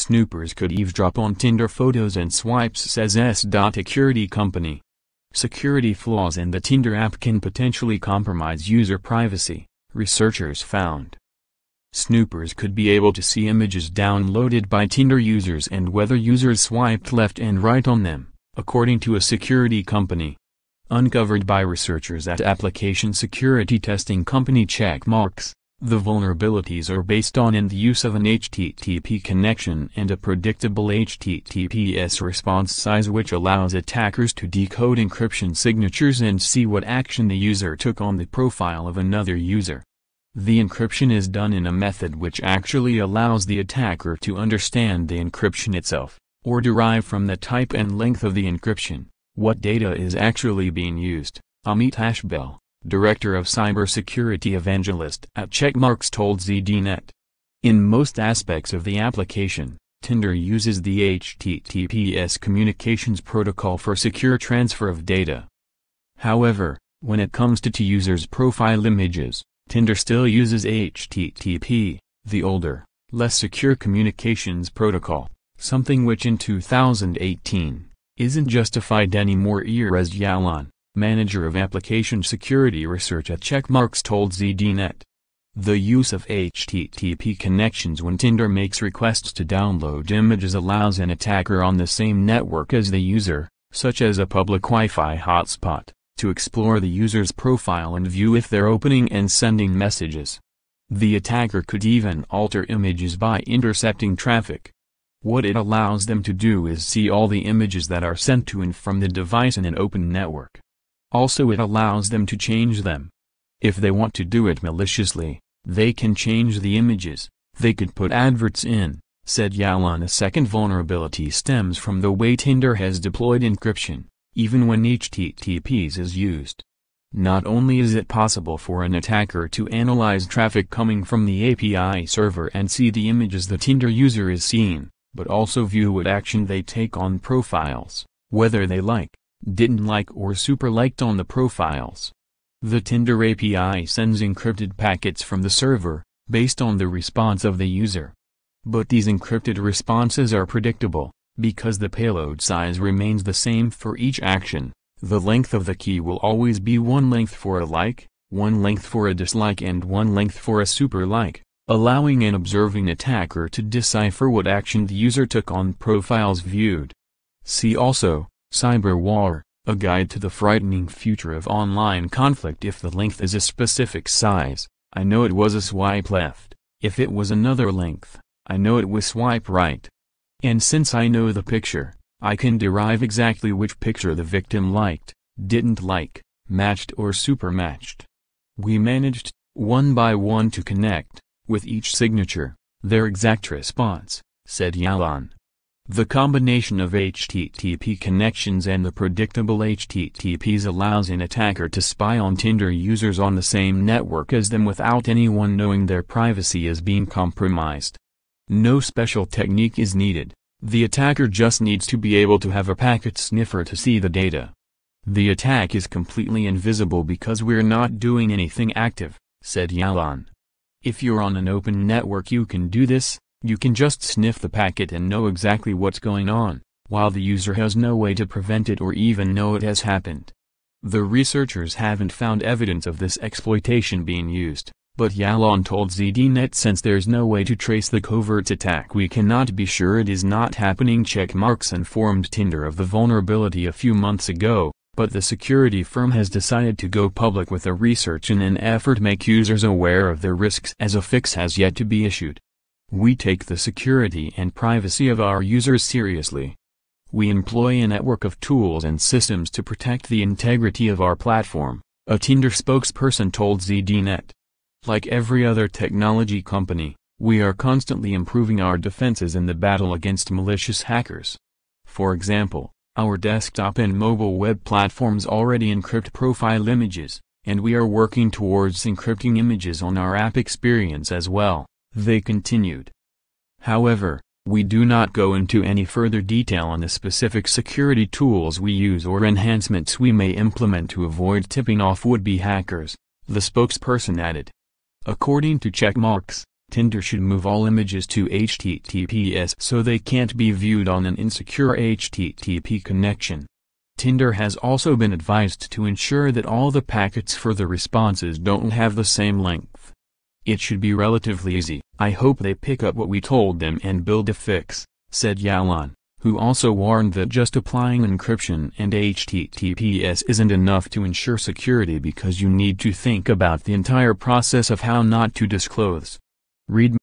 Snoopers could eavesdrop on Tinder photos and swipes, says s.ecurity company. Security flaws in the Tinder app can potentially compromise user privacy, researchers found. Snoopers could be able to see images downloaded by Tinder users and whether users swiped left and right on them, according to a security company. Uncovered by researchers at application security testing company Checkmarx, the vulnerabilities are based on the use of an HTTP connection and a predictable HTTPS response size, which allows attackers to decode encryption signatures and see what action the user took on the profile of another user. The encryption is done in a method which actually allows the attacker to understand the encryption itself, or derive from the type and length of the encryption what data is actually being used. Amit Ashbel, director of Cyber Security Evangelist at Checkmarx, told ZDNet. In most aspects of the application, Tinder uses the HTTPS communications protocol for secure transfer of data. However, when it comes to users' profile images, Tinder still uses HTTP, the older, less secure communications protocol, something which in 2018 isn't justified anymore. Erez Yalan, manager of application security research at Checkmarx, told ZDNet. The use of HTTP connections when Tinder makes requests to download images allows an attacker on the same network as the user, such as a public Wi-Fi hotspot, to explore the user's profile and view if they're opening and sending messages. The attacker could even alter images by intercepting traffic. What it allows them to do is see all the images that are sent to and from the device in an open network. Also, it allows them to change them. If they want to do it maliciously, they can change the images. They could put adverts in, said Yalan. A second vulnerability stems from the way Tinder has deployed encryption, even when HTTPS is used. Not only is it possible for an attacker to analyze traffic coming from the API server and see the images the Tinder user is seeing, but also view what action they take on profiles, whether they like, didn't like or super liked on the profiles. The Tinder API sends encrypted packets from the server, based on the response of the user. But these encrypted responses are predictable, because the payload size remains the same for each action. The length of the key will always be one length for a like, one length for a dislike, and one length for a super like, allowing an observing attacker to decipher what action the user took on profiles viewed. See also, Cyber War, a guide to the frightening future of online conflict. If the length is a specific size, I know it was a swipe left. If it was another length, I know it was swipe right. And since I know the picture, I can derive exactly which picture the victim liked, didn't like, matched or super matched. We managed, one by one, to connect, with each signature, their exact response, said Yalan. The combination of HTTP connections and the predictable HTTPs allows an attacker to spy on Tinder users on the same network as them without anyone knowing their privacy is being compromised. No special technique is needed, the attacker just needs to be able to have a packet sniffer to see the data. The attack is completely invisible because we're not doing anything active, said Yalan. If you're on an open network you can do this, you can just sniff the packet and know exactly what's going on, while the user has no way to prevent it or even know it has happened. The researchers haven't found evidence of this exploitation being used, but Yalan told ZDNet since there's no way to trace the covert attack we cannot be sure it is not happening. Checkmarx informed Tinder of the vulnerability a few months ago, but the security firm has decided to go public with the research in an effort to make users aware of their risks, as a fix has yet to be issued. We take the security and privacy of our users seriously. We employ a network of tools and systems to protect the integrity of our platform, a Tinder spokesperson told ZDNet. Like every other technology company, we are constantly improving our defenses in the battle against malicious hackers. For example, our desktop and mobile web platforms already encrypt profile images, and we are working towards encrypting images on our app experience as well, they continued. However, we do not go into any further detail on the specific security tools we use or enhancements we may implement to avoid tipping off would-be hackers, the spokesperson added. According to Checkmarx, Tinder should move all images to HTTPS so they can't be viewed on an insecure HTTP connection. Tinder has also been advised to ensure that all the packets for the responses don't have the same length. It should be relatively easy. I hope they pick up what we told them and build a fix, said Yalan, who also warned that just applying encryption and HTTPS isn't enough to ensure security because you need to think about the entire process of how not to disclose. Read